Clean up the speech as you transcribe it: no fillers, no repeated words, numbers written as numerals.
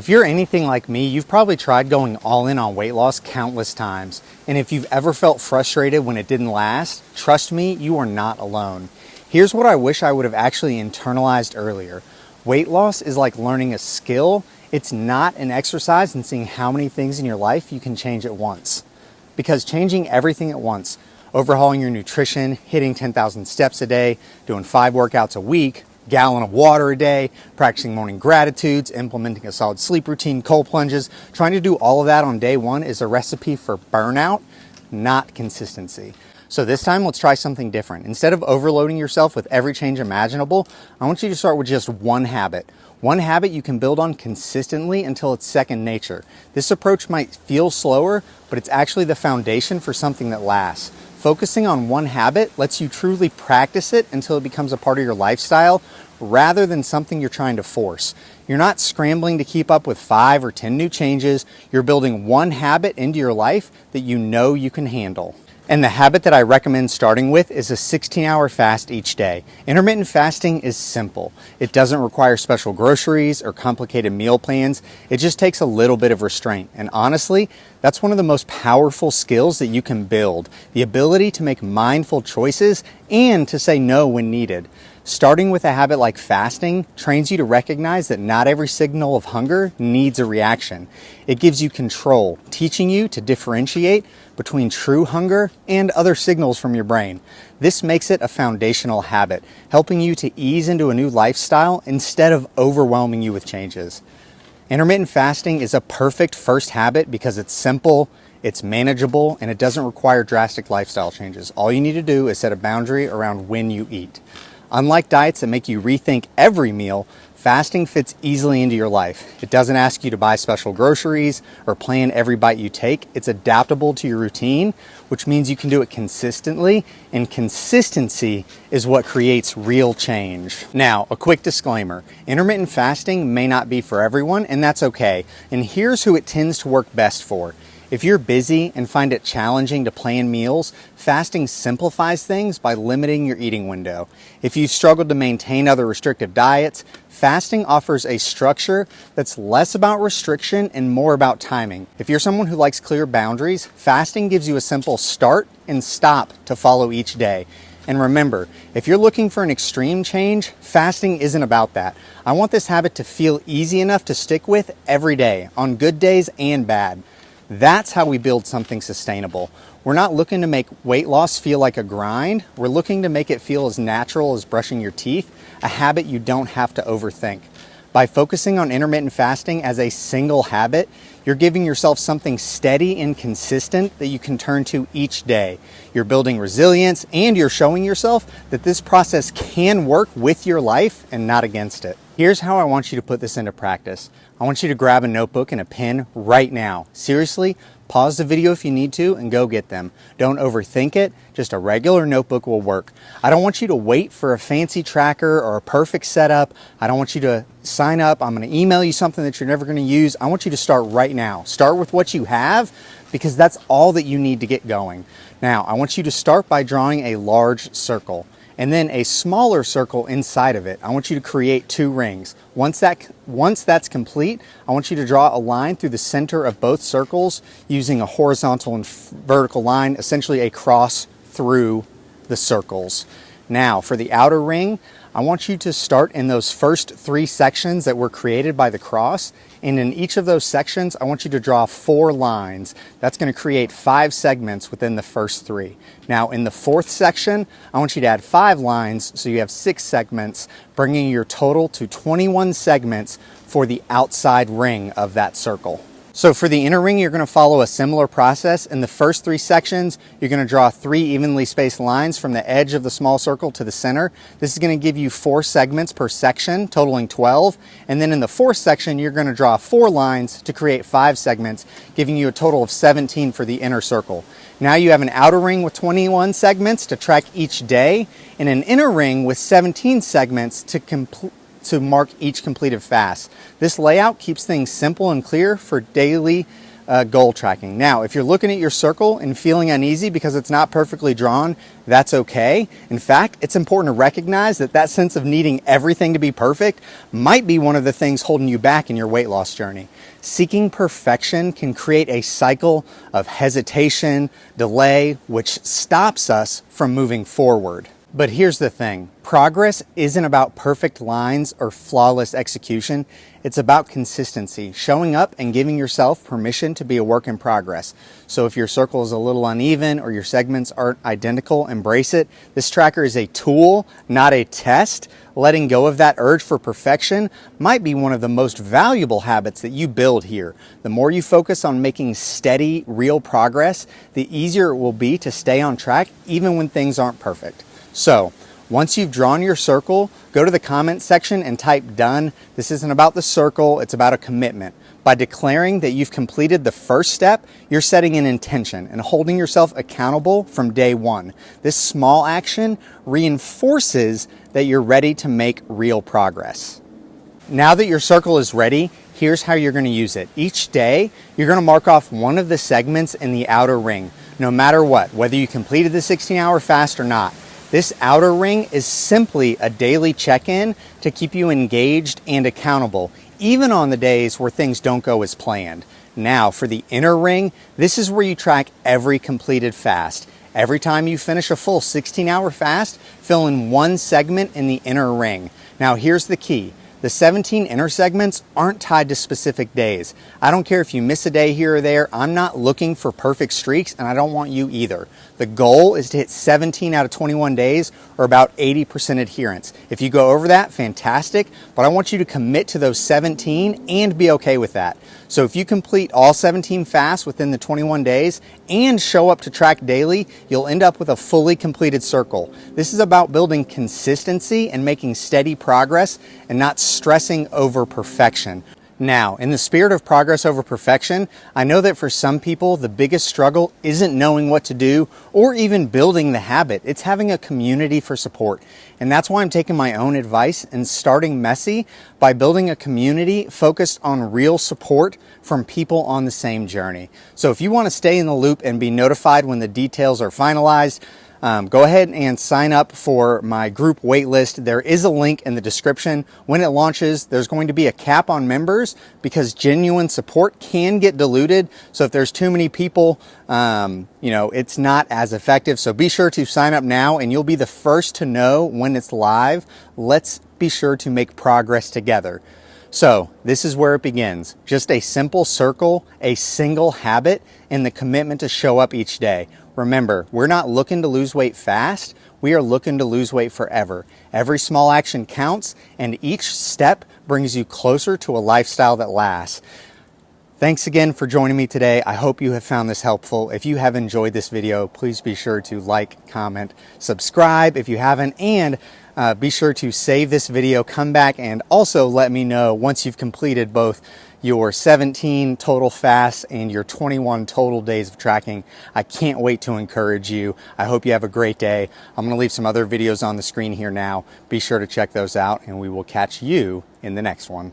If you're anything like me, you've probably tried going all in on weight loss countless times. And if you've ever felt frustrated when it didn't last, trust me, you are not alone. Here's what I wish I would have actually internalized earlier. Weight loss is like learning a skill. It's not an exercise in seeing how many things in your life you can change at once. Because changing everything at once, overhauling your nutrition, hitting 10,000 steps a day, doing 5 workouts a week, gallon of water a day, practicing morning gratitudes, implementing a solid sleep routine, cold plunges, trying to do all of that on day one is a recipe for burnout, not consistency. So this time, let's try something different. Instead of overloading yourself with every change imaginable, I want you to start with just one habit. One habit you can build on consistently until it's second nature. This approach might feel slower, but it's actually the foundation for something that lasts. Focusing on one habit lets you truly practice it until it becomes a part of your lifestyle rather than something you're trying to force. You're not scrambling to keep up with 5 or 10 new changes. You're building one habit into your life that you know you can handle. And the habit that I recommend starting with is a 16-hour fast each day. Intermittent fasting is simple. It doesn't require special groceries or complicated meal plans. It just takes a little bit of restraint. And honestly, that's one of the most powerful skills that you can build. The ability to make mindful choices and to say no when needed. Starting with a habit like fasting trains you to recognize that not every signal of hunger needs a reaction. It gives you control, teaching you to differentiate between true hunger and other signals from your brain. This makes it a foundational habit, helping you to ease into a new lifestyle instead of overwhelming you with changes. Intermittent fasting is a perfect first habit because it's simple, it's manageable, and it doesn't require drastic lifestyle changes. All you need to do is set a boundary around when you eat. Unlike diets that make you rethink every meal, fasting fits easily into your life. It doesn't ask you to buy special groceries or plan every bite you take. It's adaptable to your routine, which means you can do it consistently, and consistency is what creates real change. Now, a quick disclaimer. Intermittent fasting may not be for everyone, and that's okay. And here's who it tends to work best for. If you're busy and find it challenging to plan meals, fasting simplifies things by limiting your eating window. If you've struggled to maintain other restrictive diets, fasting offers a structure that's less about restriction and more about timing. If you're someone who likes clear boundaries, fasting gives you a simple start and stop to follow each day. And remember, if you're looking for an extreme change, fasting isn't about that. I want this habit to feel easy enough to stick with every day, on good days and bad. That's how we build something sustainable. We're not looking to make weight loss feel like a grind. We're looking to make it feel as natural as brushing your teeth, a habit you don't have to overthink. By focusing on intermittent fasting as a single habit, you're giving yourself something steady and consistent that you can turn to each day. You're building resilience, and you're showing yourself that this process can work with your life and not against it. Here's how I want you to put this into practice. I want you to grab a notebook and a pen right now. Seriously, pause the video if you need to and go get them. Don't overthink it. Just a regular notebook will work. I don't want you to wait for a fancy tracker or a perfect setup. I don't want you to sign up. I'm going to email you something that you're never going to use. I want you to start right now. Start with what you have because that's all that you need to get going. Now, I want you to start by drawing a large circle and then a smaller circle inside of it. I want you to create 2 rings. Once that's complete, I want you to draw a line through the center of both circles using a horizontal and vertical line, essentially a cross through the circles. Now, for the outer ring, I want you to start in those first 3 sections that were created by the cross. And in each of those sections, I want you to draw 4 lines. That's going to create 5 segments within the first 3. Now, in the 4th section, I want you to add 5 lines, so you have 6 segments, bringing your total to 21 segments for the outside ring of that circle. So for the inner ring, you're going to follow a similar process. In the first 3 sections, you're going to draw 3 evenly spaced lines from the edge of the small circle to the center. This is going to give you 4 segments per section, totaling 12. And then in the 4th section, you're going to draw 4 lines to create 5 segments, giving you a total of 17 for the inner circle. Now you have an outer ring with 21 segments to track each day, and an inner ring with 17 segments to mark each completed fast. This layout keeps things simple and clear for daily goal tracking. Now, if you're looking at your circle and feeling uneasy because it's not perfectly drawn, that's okay. In fact, it's important to recognize that that sense of needing everything to be perfect might be one of the things holding you back in your weight loss journey. Seeking perfection can create a cycle of hesitation, delay, which stops us from moving forward. But here's the thing, progress isn't about perfect lines or flawless execution. It's about consistency, showing up and giving yourself permission to be a work in progress. So if your circle is a little uneven or your segments aren't identical, embrace it. This tracker is a tool, not a test. Letting go of that urge for perfection might be one of the most valuable habits that you build here. The more you focus on making steady, real progress, the easier it will be to stay on track even when things aren't perfect. So, once you've drawn your circle, go to the comment section and type done. This isn't about the circle, it's about a commitment. By declaring that you've completed the first step, you're setting an intention and holding yourself accountable from day one. This small action reinforces that you're ready to make real progress. Now that your circle is ready, here's how you're going to use it. Each day, you're going to mark off one of the segments in the outer ring, no matter what, whether you completed the 16-hour fast or not. This outer ring is simply a daily check-in to keep you engaged and accountable, even on the days where things don't go as planned. Now, for the inner ring, this is where you track every completed fast. Every time you finish a full 16-hour fast, fill in one segment in the inner ring. Now, here's the key. The 17 inner segments aren't tied to specific days. I don't care if you miss a day here or there. I'm not looking for perfect streaks, and I don't want you either. The goal is to hit 17 out of 21 days, or about 80% adherence. If you go over that, fantastic, but I want you to commit to those 17 and be okay with that. So if you complete all 17 fasts within the 21 days and show up to track daily, you'll end up with a fully completed circle. This is about building consistency and making steady progress and not stressing over perfection. Now, in the spirit of progress over perfection, I know that for some people, the biggest struggle isn't knowing what to do or even building the habit. It's having a community for support. And that's why I'm taking my own advice and starting messy by building a community focused on real support from people on the same journey. So if you want to stay in the loop and be notified when the details are finalized, go ahead and sign up for my group waitlist. There is a link in the description. When it launches, there's going to be a cap on members because genuine support can get diluted. So if there's too many people, it's not as effective. So be sure to sign up now and you'll be the first to know when it's live. Let's be sure to make progress together. So this is where it begins. Just a simple circle, a single habit, and the commitment to show up each day. Remember, we're not looking to lose weight fast. We are looking to lose weight forever. Every small action counts, and each step brings you closer to a lifestyle that lasts. Thanks again for joining me today. I hope you have found this helpful. If you have enjoyed this video, please be sure to like, comment, subscribe if you haven't, and be sure to save this video, come back, and also let me know once you've completed both your 17 total fasts and your 21 total days of tracking. I can't wait to encourage you. I hope you have a great day. I'm going to leave some other videos on the screen here now. Be sure to check those out, and we will catch you in the next one.